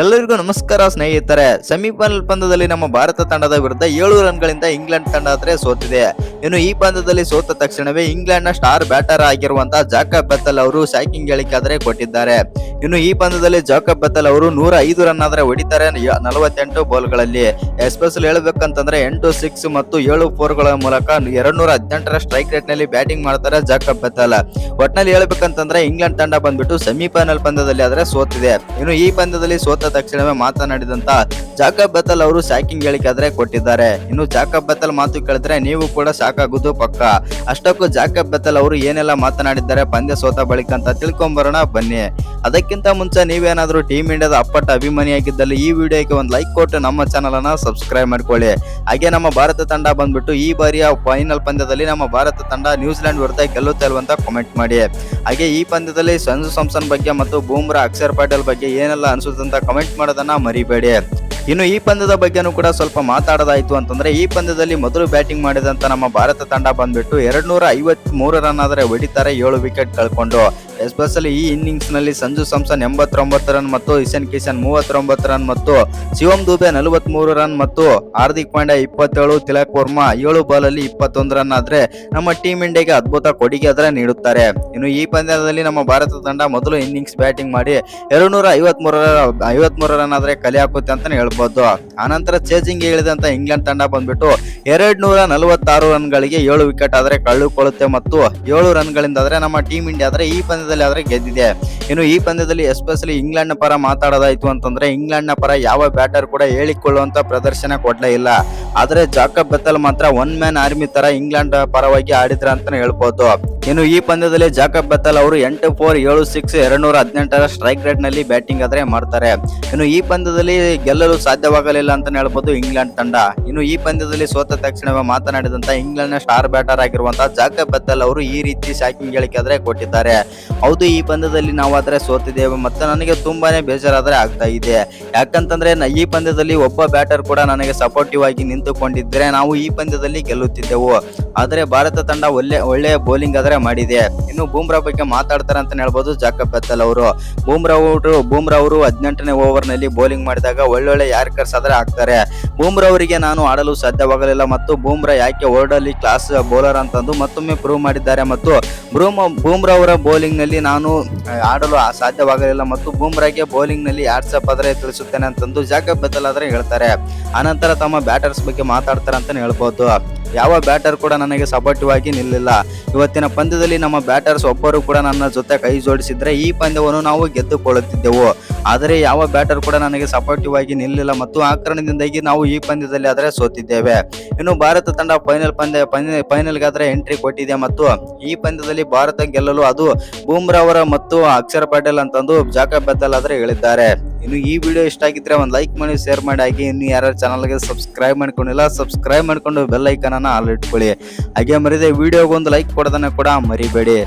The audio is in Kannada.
ಎಲ್ಲರಿಗೂ ನಮಸ್ಕಾರ ಸ್ನೇಹಿತರೆ. ಸೆಮಿಫೈನಲ್ ಪಂದ್ಯದಲ್ಲಿ ನಮ್ಮ ಭಾರತ ತಂಡದ ವಿರುದ್ಧ 7 ರನ್ಗಳಿಂದ ಇಂಗ್ಲೆಂಡ್ ತಂಡ ಸೋತಿದೆ. ಇನ್ನು ಈ ಪಂದ್ಯದಲ್ಲಿ ಸೋತ ತಕ್ಷಣವೇ ಇಂಗ್ಲೆಂಡ್ ನ ಸ್ಟಾರ್ ಬ್ಯಾಟರ್ ಆಗಿರುವಂತಹ ಜಾಕಬ್ ಬೆಥೆಲ್ ಅವರು ಶಾಕಿಂಗ್ ಹೇಳಿಕೆ ಕೊಟ್ಟಿದ್ದಾರೆ. ಇನ್ನು ಈ ಪಂದ್ಯದಲ್ಲಿ ಜಾಕಬ್ ಬೆಥೆಲ್ ಅವರು 105 ರನ್ ಆದ್ರೆ ಹೊಡಿತಾರೆ 48 ಬಾಲ್ಗಳಲ್ಲಿ. ಎಸ್ಪೆಷಲಿ ಹೇಳ್ಬೇಕಂತಂದ್ರೆ 8 6 ಮತ್ತು 7 4 ಗಳ ಮೂಲಕ 218ರ ಸ್ಟ್ರೈಕ್ ರೇಟ್ ನಲ್ಲಿ ಬ್ಯಾಟಿಂಗ್ ಮಾಡ್ತಾರೆ ಜಾಕಬ್ ಬೆಥೆಲ್. ಒಟ್ನಲ್ಲಿ ಹೇಳ್ಬೇಕಂತಂದ್ರೆ ಇಂಗ್ಲೆಂಡ್ ತಂಡ ಬಂದ್ಬಿಟ್ಟು ಸೆಮಿಫೈನಲ್ ಪಂದ್ಯದಲ್ಲಿ ಆದ್ರೆ ಸೋತಿದೆ. ಇನ್ನು ಈ ಪಂದ್ಯದಲ್ಲಿ ಸೋತ ತಕ್ಷಣವೇ ಮಾತನಾಡಿದಂತ ಜಾಕಬ್ ಬೆಥೆಲ್ ಅವರು ಶಾಕಿಂಗ್ ಹೇಳಿಕೆ ಕೊಟ್ಟಿದ್ದಾರೆ. ಇನ್ನು ಜಾಕಬ್ ಬೆಥೆಲ್ ಮಾತು ಕೇಳಿದ್ರೆ ನೀವು ಕೂಡ ಶಾಕ್ ಆಗುದು ಪಕ್ಕ. ಅಷ್ಟಕ್ಕೂ ಜಾಕಬ್ ಬೆಥೆಲ್ ಅವರು ಏನೆಲ್ಲ ಮಾತನಾಡಿದ್ದಾರೆ ಪಂದ್ಯ ಸೋತ ಬಳಿಕ ಅಂತ ತಿಳ್ಕೊಂಬರೋಣ ಬನ್ನಿ. ಅದಕ್ಕಿಂತ ಮುಂಚೆ ನೀವೇನಾದ್ರೂ ಟೀಮ್ ಇಂಡಿಯಾದ ಅಪ್ಪಟ ಅಭಿಮಾನಿಯಾಗಿದ್ದಲ್ಲಿ ಈ ವಿಡಿಯೋಗೆ ಒಂದು ಲೈಕ್ ಕೊಟ್ಟು ನಮ್ಮ ಚಾನಲ್ ಅನ್ನ ಸಬ್ಸ್ಕ್ರೈಬ್ ಮಾಡ್ಕೊಳ್ಳಿ. ಹಾಗೆ ನಮ್ಮ ಭಾರತ ತಂಡ ಬಂದ್ಬಿಟ್ಟು ಈ ಬಾರಿಯ ಫೈನಲ್ ಪಂದ್ಯದಲ್ಲಿ ನಮ್ಮ ಭಾರತ ತಂಡ ನ್ಯೂಜಿಲೆಂಡ್ ವಿರುದ್ಧ ಗೆಲ್ಲುತ್ತೆ ಅಲ್ವಂತ ಕಾಮೆಂಟ್ ಮಾಡಿ. ಹಾಗೆ ಈ ಪಂದ್ಯದಲ್ಲಿ ಸಂಜು ಸ್ಯಾಮ್ಸನ್ ಬಗ್ಗೆ ಮತ್ತು ಬೂಮ್ರಾ ಅಕ್ಷರ್ ಪಟೇಲ್ ಬಗ್ಗೆ ಏನೆಲ್ಲ ಅನ್ಸುತ್ತಂತ ಕಮೆಂಟ್ ಮಾಡೋದನ್ನ ಮರಿಬೇಡಿ. ಇನ್ನು ಈ ಪಂದ್ಯದ ಬಗ್ಗೆನೂ ಕೂಡ ಸ್ವಲ್ಪ ಮಾತಾಡೋದಾಯ್ತು ಅಂತಂದ್ರೆ ಈ ಪಂದ್ಯದಲ್ಲಿ ಮೊದಲು ಬ್ಯಾಟಿಂಗ್ ಮಾಡಿದಂತ ನಮ್ಮ ಭಾರತ ತಂಡ ಬಂದ್ಬಿಟ್ಟು 253 ರನ್ ಆದ್ರೆ ಹೊಡಿತಾರೆ 7 ವಿಕೆಟ್ ಕಳ್ಕೊಂಡು. ಎಸ್ಪೆಷಲಿ ಈ ಇನ್ನಿಂಗ್ಸ್ ನಲ್ಲಿ ಸಂಜು ಸ್ಯಾಮ್ಸನ್ 89 ರನ್ ಮತ್ತು ಇಶಾನ್ ಕಿಶನ್ 39 ರನ್ ಮತ್ತು ಶಿವಮ್ ದುಬೆ 43 ರನ್ ಮತ್ತು ಹಾರ್ದಿಕ್ ಪಾಂಡ್ಯ 27, ತಿಲಕ್ ವರ್ಮಾ 7 ಬಾಲ್ ಅಲ್ಲಿ 21 ರನ್ ಆದ್ರೆ ನಮ್ಮ ಟೀಮ್ ಇಂಡಿಯಾಗೆ ಅದ್ಭುತ ಕೊಡುಗೆ ಆದ್ರೆ ನೀಡುತ್ತಾರೆ. ಇನ್ನು ಈ ಪಂದ್ಯದಲ್ಲಿ ನಮ್ಮ ಭಾರತ ತಂಡ ಮೊದಲು ಇನ್ನಿಂಗ್ಸ್ ಬ್ಯಾಟಿಂಗ್ ಮಾಡಿ 253 ರನ್ ಆದ್ರೆ ಕಲೆ ಹಾಕುತ್ತೆ ಅಂತಾನೆ ಹೇಳ್ಬೋದು. ಆನಂತರ ಚೇಜಿಂಗ್ ಇಳಿದಂತ ಇಂಗ್ಲೆಂಡ್ ತಂಡ ಬಂದ್ಬಿಟ್ಟು 246 ರನ್ಗಳಿಗೆ 7 ವಿಕೆಟ್ ಆದ್ರೆ ಕಳೆದುಕೊಳ್ಳುತ್ತೆ ಮತ್ತು 7 ರನ್ಗಳಿಂದ ಆದ್ರೆ ನಮ್ಮ ಟೀಮ್ ಇಂಡಿಯಾ ಆದ್ರೆ ಈ ಪಂದ್ಯದಲ್ಲಿ ಆದ್ರೆ ಗೆದ್ದಿದೆ. ಇನ್ನು ಈ ಪಂದ್ಯದಲ್ಲಿ ಎಸ್ಪೆಷಲಿ ಇಂಗ್ಲೆಂಡ್ ನ ಪರ ಮಾತಾಡೋದಾಯ್ತು ಅಂತಂದ್ರೆ ಇಂಗ್ಲೆಂಡ್ ನ ಪರ ಯಾವ ಬ್ಯಾಟರ್ ಕೂಡ ಹೇಳಿಕೊಳ್ಳುವಂತ ಪ್ರದರ್ಶನ ಕೊಡ್ಲೇ ಇಲ್ಲ. ಆದ್ರೆ ಜಾಕಬ್ ಬೆಥೆಲ್ ಮಾತ್ರ ಒನ್ ಮ್ಯಾನ್ ಆರ್ಮಿ ತರ ಇಂಗ್ಲೆಂಡ್ ಪರವಾಗಿ ಆಡಿದ್ರ ಅಂತಾನೆ ಹೇಳ್ಬೋದು. ಇನ್ನು ಈ ಪಂದ್ಯದಲ್ಲಿ ಜಾಕಬ್ ಬೆಥೆಲ್ ಅವರು 8 4 7 6 218ರ ಸ್ಟ್ರೈಕ್ ರೇಟ್ ನಲ್ಲಿ ಬ್ಯಾಟಿಂಗ್ ಆದ್ರೆ ಮಾಡ್ತಾರೆ. ಇನ್ನು ಈ ಪಂದ್ಯದಲ್ಲಿ ಗೆಲ್ಲಲು ಸಾಧ್ಯವಾಗಲಿಲ್ಲ ಅಂತಾನೆ ಹೇಳ್ಬೋದು ಇಂಗ್ಲೆಂಡ್ ತಂಡ. ಇನ್ನು ಈ ಪಂದ್ಯದಲ್ಲಿ ಸೋತ ತಕ್ಷಣವೇ ಮಾತನಾಡಿದಂತ ಇಂಗ್ಲೆಂಡ್ ನ ಸ್ಟಾರ್ ಬ್ಯಾಟರ್ ಆಗಿರುವಂತಹ ಜಾಕಬ್ ಬೆಥೆಲ್ ಅವರು ಈ ರೀತಿ ಶಾಕಿಂಗ್ ಹೇಳಿಕೆ ಆದ್ರೆ ಕೊಟ್ಟಿದ್ದಾರೆ. ಹೌದು, ಈ ಪಂದ್ಯದಲ್ಲಿ ನಾವಾದ್ರೆ ಸೋತಿದ್ದೇವೆ ಮತ್ತೆ ನನಗೆ ತುಂಬಾನೇ ಬೇಜಾರಾದ್ರೆ ಆಗ್ತಾ ಇದೆ. ಯಾಕಂತಂದ್ರೆ ಈ ಪಂದ್ಯದಲ್ಲಿ ಒಬ್ಬ ಬ್ಯಾಟರ್ ಕೂಡ ನನಗೆ ಸಪೋರ್ಟಿವ್ ಆಗಿ ನಿಂತುಕೊಂಡಿದ್ರೆ ನಾವು ಈ ಪಂದ್ಯದಲ್ಲಿ ಗೆಲ್ಲುತ್ತಿದ್ದೆವು. ಆದ್ರೆ ಭಾರತ ತಂಡ ಒಳ್ಳೆಯ ಬೌಲಿಂಗ್ ಆದ್ರೆ ಮಾಡಿದೆ. ಇನ್ನು ಬೂಮ್ರಾ ಬಗ್ಗೆ ಮಾತಾಡ್ತಾರೆ ಅಂತ ಹೇಳ್ಬೋದು ಜಾಕಬ್ ಬೆಥೆಲ್ ಅವರು. ಬೂಮ್ರಾ ಅವರು 18ನೇ ಓವರ್ ನಲ್ಲಿ ಬೌಲಿಂಗ್ ಮಾಡಿದಾಗ ಒಳ್ಳೊಳ್ಳೆ ಯಾರ್ಕರ್ಸ್ ಆದ್ರೆ ಆಗ್ತಾರೆ. ಬೂಮ್ರಾ ಅವರಿಗೆ ನಾನು ಆಡಲು ಸಾಧ್ಯವಾಗಲಿಲ್ಲ ಮತ್ತು ಬೂಮ್ರಾ ಯಾಕೆ ವರ್ಲ್ಡ್ ಅಲ್ಲಿ ಕ್ಲಾಸ್ ಬೌಲರ್ ಅಂತಂದು ಮತ್ತೊಮ್ಮೆ ಪ್ರೂವ್ ಮಾಡಿದ್ದಾರೆ ಮತ್ತು ಬೂಮ್ರಾ ಅವರ ಬೌಲಿಂಗ್ ನಲ್ಲಿ ನಾನು ಆಡಲು ಸಾಧ್ಯವಾಗಲಿಲ್ಲ ಮತ್ತು ಬೂಮ್ರಾಗೆ ಬೌಲಿಂಗ್ ನಲ್ಲಿ ಯಾರ್ಸಪ್ ಆದ್ರೆ ತಿಳಿಸುತ್ತೇನೆ ಅಂತಂದು ಜಾಕಬ್ ಬೆಥೆಲ್ ಆದ್ರೆ ಹೇಳ್ತಾರೆ. ಆನಂತರ ತಮ್ಮ ಬ್ಯಾಟರ್ಸ್ ಬಗ್ಗೆ ಮಾತಾಡ್ತಾರೆ ಅಂತಾನೆ ಹೇಳ್ಬೋದು. ಯಾವ ಬ್ಯಾಟರ್ ಕೂಡ ನನಗೆ ಸಪೋರ್ಟಿವ್ ಆಗಿ ನಿಲ್ಲಿಲ್ಲ. ಇವತ್ತಿನ ಪಂದ್ಯದಲ್ಲಿ ನಮ್ಮ ಬ್ಯಾಟರ್ಸ್ ಒಬ್ಬರು ಕೂಡ ನನ್ನ ಜೊತೆ ಕೈ ಜೋಡಿಸಿದ್ರೆ ಈ ಪಂದ್ಯವನ್ನು ನಾವು ಗೆದ್ದುಕೊಳ್ಳುತ್ತಿದ್ದೆವು. ಆದರೆ ಯಾವ ಬ್ಯಾಟರ್ ಕೂಡ ನನಗೆ ಸಪೋರ್ಟಿವ್ ಆಗಿ ನಿಲ್ಲಿಲ್ಲ ಮತ್ತು ಆ ಕಾರಣದಿಂದಾಗಿ ನಾವು ಈ ಪಂದ್ಯದಲ್ಲಿ ಆದ್ರೆ ಸೋತಿದ್ದೇವೆ. ಇನ್ನು ಭಾರತ ತಂಡ ಫೈನಲ್ಗೆ ಆದ್ರೆ ಎಂಟ್ರಿ ಕೊಟ್ಟಿದೆ ಮತ್ತು ಈ ಪಂದ್ಯದಲ್ಲಿ ಭಾರತ ಗೆಲ್ಲಲು ಅದು ಬೂಮ್ರಾ ಅವರ ಮತ್ತು ಅಕ್ಷರ್ ಪಟೇಲ್ ಅಂತಂದು ಜಾಕಬ್ ಬೆಥೆಲ್ ಆದ್ರೆ ಹೇಳಿದ್ದಾರೆ. ಇನ್ನು ಈ ವಿಡಿಯೋ ಇಷ್ಟ ಆಗಿದ್ರೆ ಒಂದು ಲೈಕ್ ಮಾಡಿ, ಶೇರ್ ಮಾಡಿ. ಹಾಗೆ ಇನ್ನು ಯಾರು ಚಾನಲ್ಗೆ ಸಬ್ಸ್ಕ್ರೈಬ್ ಮಾಡ್ಕೊಂಡಿಲ್ಲ ಸಬ್ಸ್ಕ್ರೈಬ್ ಮಾಡ್ಕೊಂಡು ಬೆಲ್ ಐಕಾನ್ ಅನ್ನ ಆಲ್ ಇಟ್ಕೊಳ್ಳಿ. ಹಾಗೆ ಮರಿದೆ ವಿಡಿಯೋಗೊಂದು ಲೈಕ್ ಕೊಡೋದನ್ನ ಕೂಡ ಮರಿಬೇಡಿ.